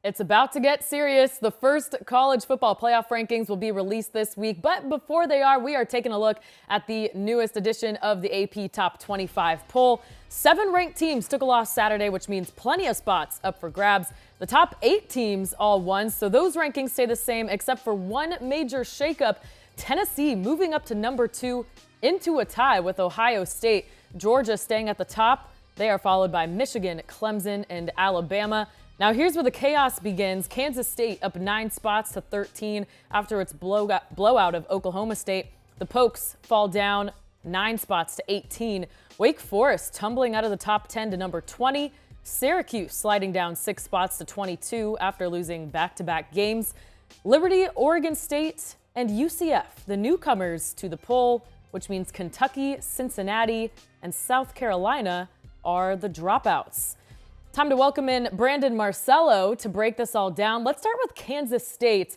It's about to get serious. The first college football playoff rankings will be released this week. But before they are, we are taking a look at the newest edition of the AP Top 25 poll. 7 ranked teams took a loss Saturday, which means plenty of spots up for grabs. The top 8 teams all won, so those rankings stay the same except for one major shakeup. Tennessee moving up to number 2 into a tie with Ohio State. Georgia staying at the top. They are followed by Michigan, Clemson, and Alabama. Now here's where the chaos begins. Kansas State up 9 spots to 13 after its blowout of Oklahoma State. The Pokes fall down 9 spots to 18. Wake Forest tumbling out of the top 10 to number 20. Syracuse sliding down 6 spots to 22 after losing back-to-back games. Liberty, Oregon State, and UCF, the newcomers to the poll, which means Kentucky, Cincinnati, and South Carolina are the dropouts. Time to welcome in Brandon Marcello to break this all down. Let's start with Kansas State.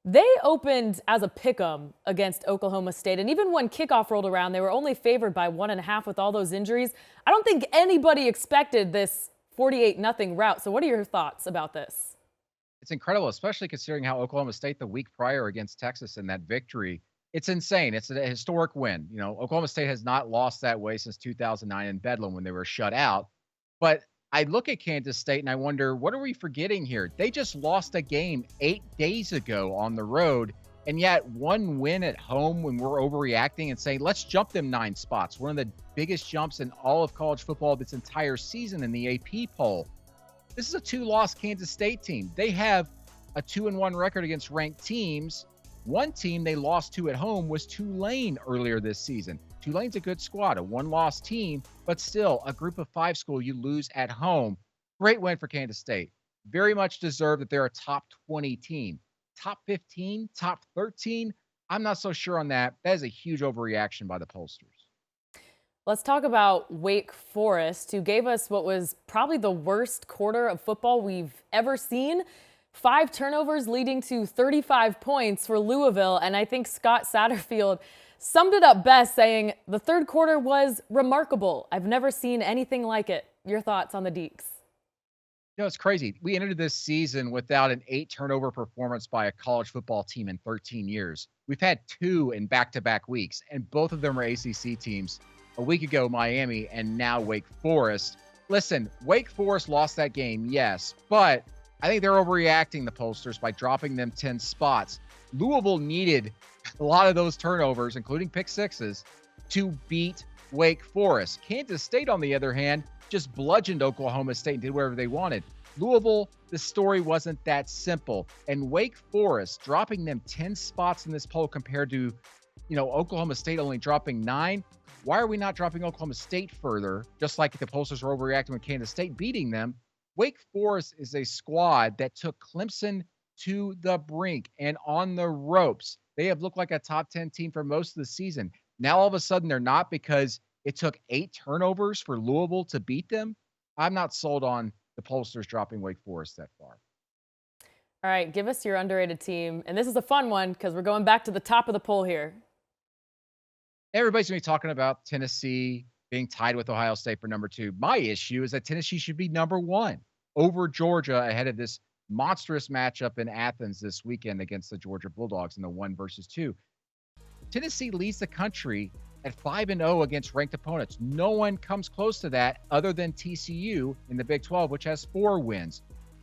They opened as a pick'em against Oklahoma State, and even when kickoff rolled around, they were only favored by 1.5 with all those injuries. I don't think anybody expected this 48-0 rout. So what are your thoughts about this? It's incredible, especially considering how Oklahoma State the week prior against Texas in that victory. It's insane. It's a historic win. You know, Oklahoma State has not lost that way since 2009 in Bedlam when they were shut out. But I look at Kansas State and I wonder, what are we forgetting here? They just lost a game 8 days ago on the road, and yet one win at home when we're overreacting and saying, let's jump them 9 spots. One of the biggest jumps in all of college football this entire season in the AP poll. This is a 2-loss Kansas State team. They have a 2-1 record against ranked teams. One team they lost to at home was Tulane earlier this season. Tulane's a good squad, a 1-loss team, but still a group of 5 school you lose at home. Great win for Kansas State. Very much deserved that they're a top 20 team. Top 15, top 13, I'm not so sure on that. That is a huge overreaction by the pollsters. Let's talk about Wake Forest, who gave us what was probably the worst quarter of football we've ever seen. 5 turnovers leading to 35 points for Louisville, and I think Scott Satterfield summed it up best, saying the third quarter was remarkable. I've never seen anything like it. Your thoughts on the Deacs? You know, it's crazy. We entered this season without an 8-turnover performance by a college football team in 13 years. We've had 2 in back-to-back weeks, and both of them are ACC teams. A week ago, Miami, and now Wake Forest. Listen, Wake Forest lost that game, yes, but I think they're overreacting, the pollsters, by dropping them 10 spots. Louisville needed a lot of those turnovers, including pick sixes, to beat Wake Forest. Kansas State, on the other hand, just bludgeoned Oklahoma State and did whatever they wanted. Louisville, the story wasn't that simple. And Wake Forest dropping them 10 spots in this poll compared to, Oklahoma State only dropping 9. Why are we not dropping Oklahoma State further, just like the pollsters were overreacting with Kansas State beating them? Wake Forest is a squad that took Clemson to the brink and on the ropes. They have looked like a top 10 team for most of the season. Now, all of a sudden, they're not because it took 8 turnovers for Louisville to beat them. I'm not sold on the pollsters dropping Wake Forest that far. All right, give us your underrated team. And this is a fun one because we're going back to the top of the poll here. Everybody's going to be talking about Tennessee being tied with Ohio State for number 2. My issue is that Tennessee should be number 1 over Georgia ahead of this monstrous matchup in Athens this weekend against the Georgia Bulldogs in the 1 versus 2. Tennessee leads the country at 5-0 against ranked opponents. No one comes close to that other than TCU in the Big 12, which has 4 wins.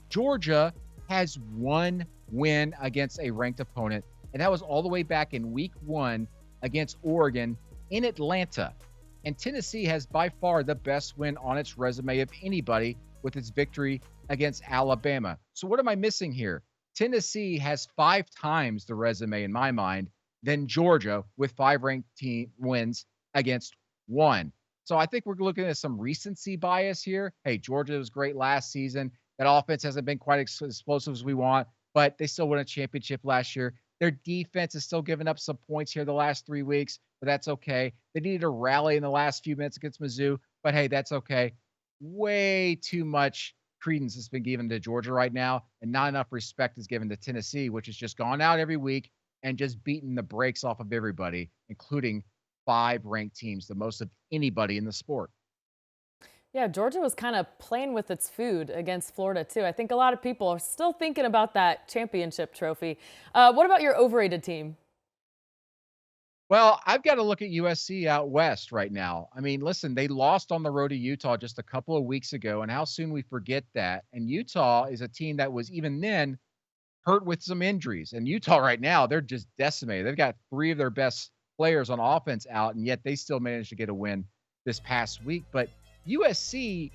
Georgia has 1 win against a ranked opponent, and that was all the way back in week 1 against Oregon in Atlanta. And Tennessee has by far the best win on its resume of anybody with its victory against Alabama. So what am I missing here? Tennessee has 5 times the resume in my mind than Georgia with 5 ranked team wins against 1. So I think we're looking at some recency bias here. Hey, Georgia was great last season. That offense hasn't been quite explosive as we want, but they still won a championship last year. Their defense is still giving up some points here the last 3 weeks, but that's okay. They needed a rally in the last few minutes against Mizzou, but hey, that's okay. Way too much credence has been given to Georgia right now, and not enough respect is given to Tennessee, which has just gone out every week and just beaten the brakes off of everybody, including 5 ranked teams, the most of anybody in the sport. Yeah, Georgia was kind of playing with its food against Florida, too. I think a lot of people are still thinking about that championship trophy. What about your overrated team? Well, I've got to look at USC out west right now. I mean, listen, they lost on the road to Utah just a couple of weeks ago, and how soon we forget that. And Utah is a team that was even then hurt with some injuries. And Utah right now, they're just decimated. They've got three of their best players on offense out, and yet they still managed to get a win this past week. But USC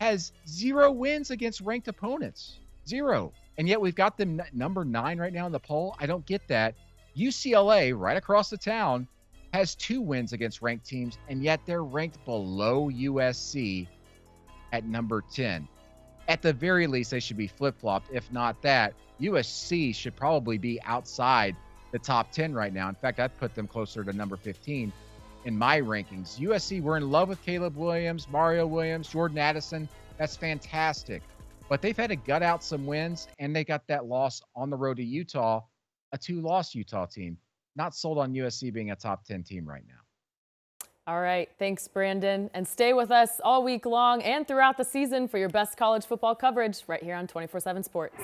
has 0 wins against ranked opponents. 0. And yet we've got them number 9 right now in the poll. I don't get that. UCLA, right across the town, has 2 wins against ranked teams, and yet they're ranked below USC at number 10. At the very least, they should be flip-flopped. If not that, USC should probably be outside the top 10 right now. In fact, I'd put them closer to number 15 in my rankings. USC, we're in love with Caleb Williams, Mario Williams, Jordan Addison. That's fantastic. But they've had to gut out some wins, and they got that loss on the road to Utah, a 2-loss Utah team. Not sold on USC being a top 10 team right now. All right. Thanks, Brandon. And stay with us all week long and throughout the season for your best college football coverage right here on 24/7 Sports.